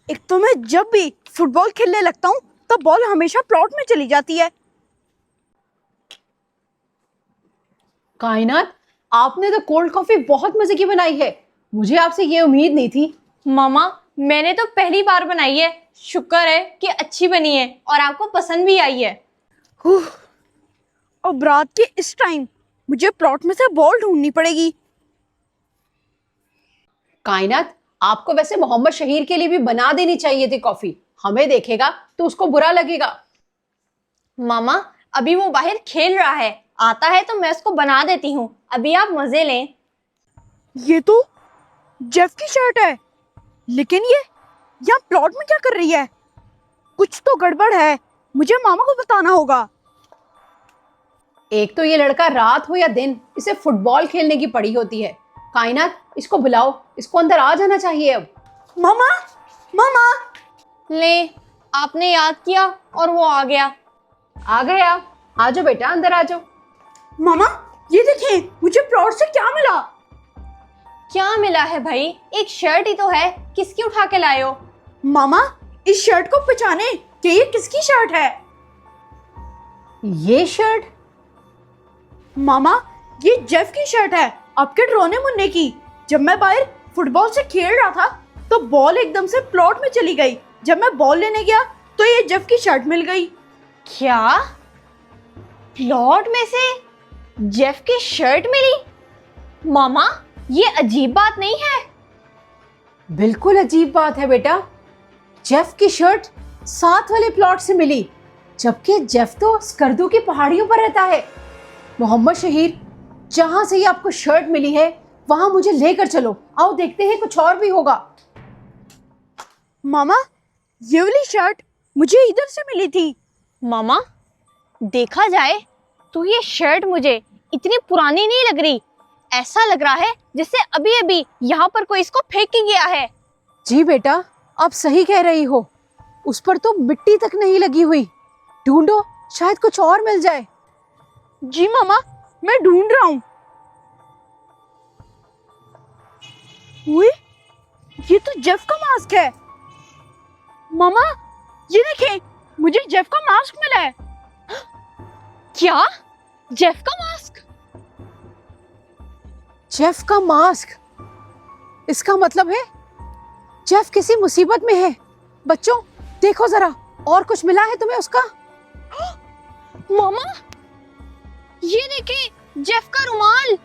एक तो मैं जब भी फुटबॉल खेलने लगता हूँ तब बॉल हमेशा प्लॉट में चली जाती है। कायनात, आपने तो कोल्ड कॉफी बहुत मजे की बनाई है। मुझे आपसे ये उम्मीद नहीं थी। मामा, मैंने तो पहली बार बनाई है। शुक्र है कि अच्छी बनी है और आपको पसंद भी आई है। और रात के इस टाइम मुझे प्लॉट में से बॉल ढूंढनी पड़ेगी। कायनात, आपको वैसे मोहम्मद शहीर के लिए भी बना देनी चाहिए थी कॉफी। हमें देखेगा तो उसको बुरा लगेगा। मामा, अभी वो बाहर खेल रहा है, आता है तो मैं उसको बना देती हूँ। अभी आप मजे लें। ये तो जेफ की शर्ट है, लेकिन ये यहाँ प्लॉट में क्या कर रही है? कुछ तो गड़बड़ है, मुझे मामा को बताना होगा। एक तो ये लड़का रात हो या दिन इसे फुटबॉल खेलने की पड़ी होती है। कायनात, इसको बुलाओ, इसको अंदर आ जाना चाहिए अब। मामा, मामा। ले, आपने याद किया और वो आ गया। आ गए आप? आ जाओ बेटा, अंदर आ जाओ। मामा, ये देखिए मुझे प्लॉट से क्या मिला। क्या मिला है भाई? एक शर्ट ही तो है, किसकी उठा के लाए हो? मामा, इस शर्ट को पहचाने कि ये किसकी शर्ट है? ये शर्ट? मामा, ये जेफ की शर्ट है, आपके ड्रोने मुन्ने की। जब मैं बाहर फुटबॉल से खेल रहा था तो बॉल एकदम से प्लॉट में चली गई। जब मैं बॉल लेने गया तो ये जेफ की शर्ट मिल गई। क्या? प्लॉट में से जेफ की शर्ट मिली? मामा, ये अजीब बात नहीं है? बिल्कुल अजीब बात है बेटा। जेफ की शर्ट साथ वाले प्लॉट से मिली, जबकि जेफ तो स्कर्दू की पहाड़ियों पर रहता है। मोहम्मद शहीर, जहां से ये आपको शर्ट मिली है वहां मुझे लेकर चलो। आओ देखते हैं कुछ और भी होगा। मामा, ये वाली शर्ट मुझे इधर से मिली थी। मामा, देखा जाए तो ये शर्ट मुझे इतनी पुरानी नहीं लग रही। ऐसा लग रहा है जैसे अभी अभी यहाँ पर कोई इसको फेंक के गया है। जी बेटा, आप सही कह रही हो। उस पर तो मिट्टी तक नहीं लगी हुई। ढूंढो, शायद कुछ और मिल जाए। जी मामा, मैं ढूंढ रहा हूँ। ये तो जेफ का मास्क है। मामा, ये देखें, मुझे जेफ का मास्क मिला है। क्या? जेफ का मास्क? जेफ का मास्क? इसका मतलब है जेफ किसी मुसीबत में है। बच्चों देखो जरा, और कुछ मिला है तुम्हें उसका? मामा, ये देखिए, जेफ का रुमाल।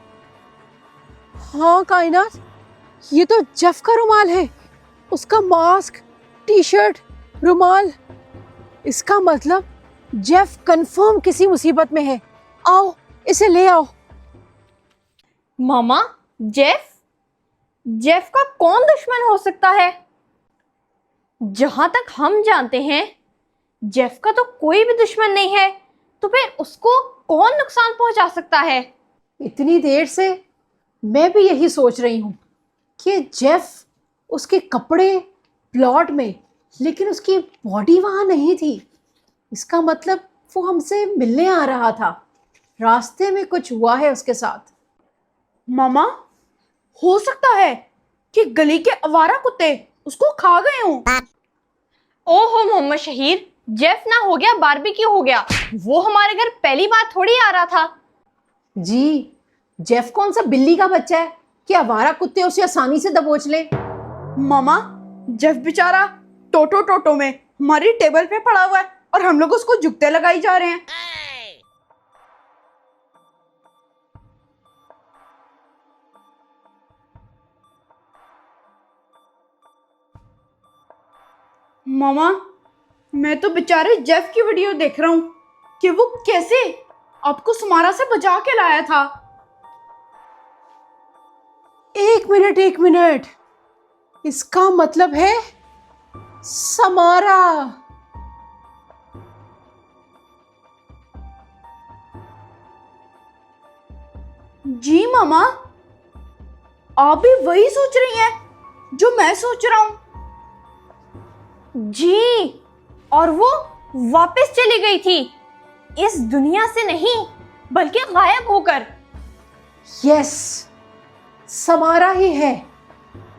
हाँ कायनात, ये तो जेफ का रुमाल है। उसका मास्क, टी शर्ट, रुमाल। इसका मतलब जेफ कंफर्म किसी मुसीबत में है। आओ, इसे ले आओ। मामा, जेफ का कौन दुश्मन हो सकता है? जहां तक हम जानते हैं जेफ का तो कोई भी दुश्मन नहीं है, तो फिर उसको कौन नुकसान पहुंचा सकता है? इतनी देर से मैं भी यही सोच रही हूँ कि जेफ, उसके कपड़े प्लॉट में, लेकिन उसकी बॉडी वहां नहीं थी। इसका मतलब वो हमसे मिलने आ रहा था। रास्ते में कुछ हुआ है उसके साथ। मामा, हो सकता है कि गली के आवारा कुत्ते उसको खा गए हों। ओहो मोहम्मद शहीर, जेफ ना हो गया बारबेक्यू हो गया। वो हमारे घर पहली बार थोड़ी आ रहा था। जी, जेफ कौन सा बिल्ली का बच्चा है कि आवारा कुत्ते उसे आसानी से दबोच ले। मामा, जेफ बेचारा टोटो टोटो में हमारी टेबल पे पड़ा हुआ है और हम लोग उसको जुगते लगाई जा रहे हैं। मामा, मैं तो बेचारे जेफ की वीडियो देख रहा हूँ कि वो कैसे आपको सुमारा से बचा के लाया था। एक मिनट, एक मिनट। इसका मतलब है समारा। जी मामा, आप भी वही सोच रही हैं जो मैं सोच रहा हूँ। जी, और वो वापस चली गई थी, इस दुनिया से नहीं बल्कि गायब होकर। यस, समारा ही है।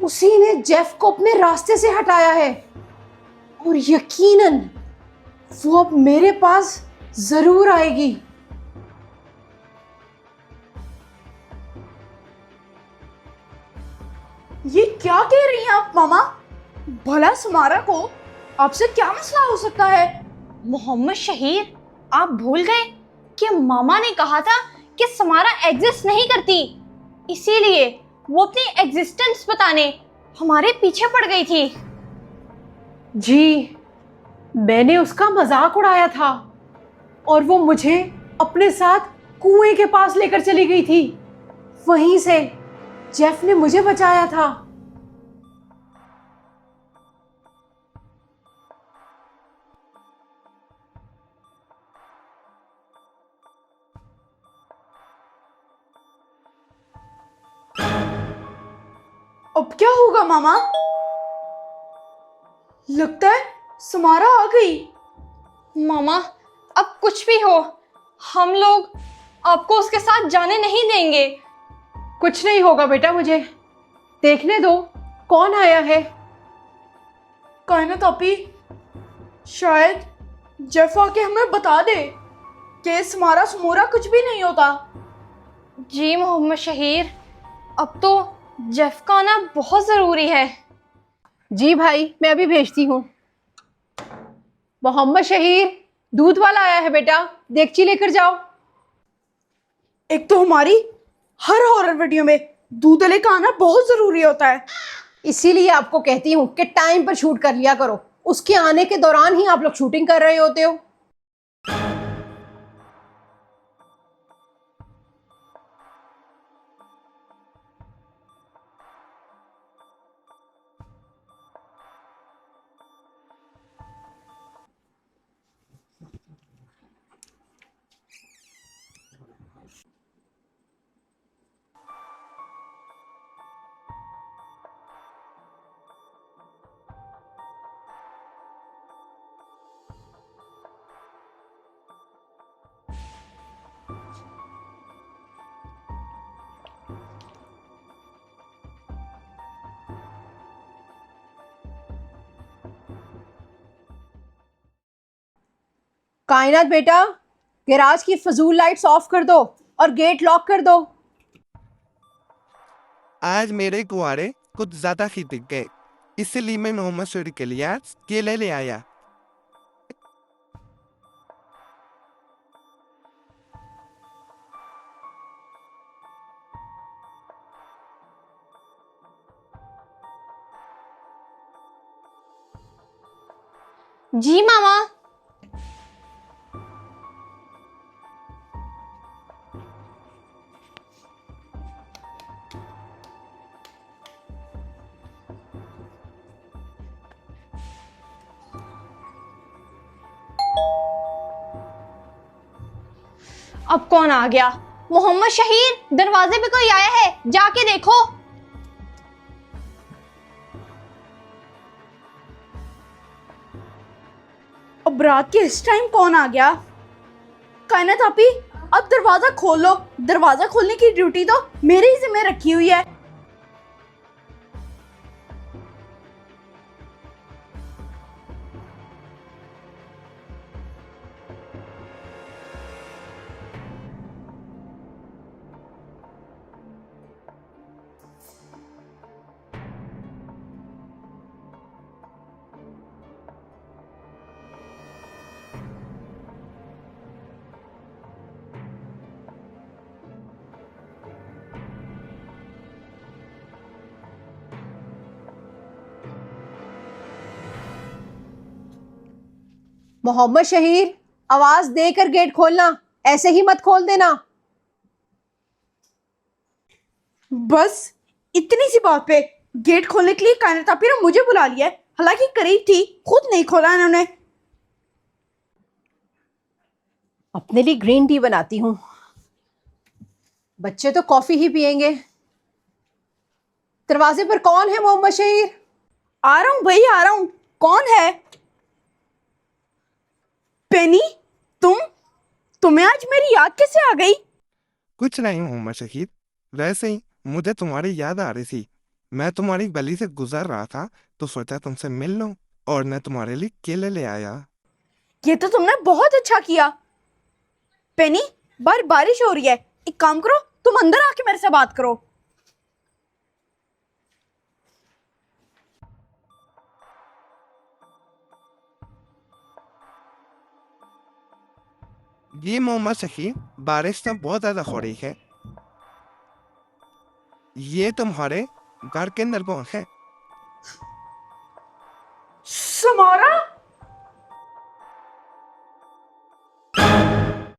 उसी ने जेफ को अपने रास्ते से हटाया है। और यकीनन वो अब मेरे पास जरूर आएगी। ये क्या कह रही हैं आप मामा? भला समारा को आपसे क्या मसला हो सकता है? मोहम्मद शहीर, आप भूल गए कि मामा ने कहा था कि समारा एग्जिस्ट नहीं करती, इसीलिए वो अपनी एग्जिस्टेंस बताने हमारे पीछे पड़ गई थी। जी, मैंने उसका मजाक उड़ाया था और वो मुझे अपने साथ कुएं के पास लेकर चली गई थी। वहीं से जेफ ने मुझे बचाया था। अब क्या होगा मामा? लगता है समारा आ गई। मामा, अब कुछ भी हो, हम लोग आपको उसके साथ जाने नहीं देंगे। कुछ नहीं होगा बेटा, मुझे देखने दो कौन आया है। कायनात आपी, शायद जेफ आके हमें बता दे कि समारा समूरा कुछ भी नहीं होता। जी मोहम्मद शहीर, अब तो जेफ का आना बहुत ज़रूरी है। जी भाई, मैं अभी भेजती हूँ। मोहम्मद शहीर, दूध वाला आया है बेटा, देगची लेकर जाओ। एक तो हमारी हर हॉरर वीडियो में दूधले का आना बहुत जरूरी होता है। इसीलिए आपको कहती हूँ कि टाइम पर शूट कर लिया करो। उसके आने के दौरान ही आप लोग शूटिंग कर रहे होते हो। कायनात बेटा, गैराज की फजूल लाइट्स ऑफ कर दो और गेट लॉक कर दो। आज मेरे कुआरे कुछ ज्यादा ही दिख गए, इसलिए मैं मोहम्मद शरीर के लिए आज केले ले आया। जी मामा। अब कौन आ गया? मोहम्मद शहीर, दरवाजे पे कोई आया है, जाके देखो। अब रात के इस टाइम कौन आ गया? कायनात आपी, अब दरवाजा खोलो। दरवाजा खोलने की ड्यूटी तो मेरे ही जिम्मे रखी हुई है। मोहम्मद शहीर, आवाज देकर गेट खोलना, ऐसे ही मत खोल देना। बस इतनी सी बात पे गेट खोलने के लिए कायनात आपी ने मुझे बुला लिया है। हालांकि करीब थी, खुद नहीं खोला इन्होंने। अपने लिए ग्रीन टी बनाती हूँ, बच्चे तो कॉफी ही पियेंगे। दरवाजे पर कौन है मोहम्मद शहीर? आ रहा हूँ भाई, आ रहा हूँ। कौन है? पेनी, तुम्हें आज मेरी याद कैसे आ गई? कुछ नहीं मोहम्मद शहीद, वैसे ही मुझे तुम्हारी याद आ रही थी। मैं तुम्हारी गली से गुजर रहा था तो सोचा तुमसे मिल लूं। और मैं तुम्हारे लिए केले ले आया। ये तो तुमने बहुत अच्छा किया। पेनी, बाहर बारिश हो रही है, एक काम करो, तुम अंदर आके मेरे से बात करो। ये मोहम्मद शहीद, बारिश तो बहुत ज्यादा हो रही है। ये तुम्हारे घर के अंदर कौन है? समारा,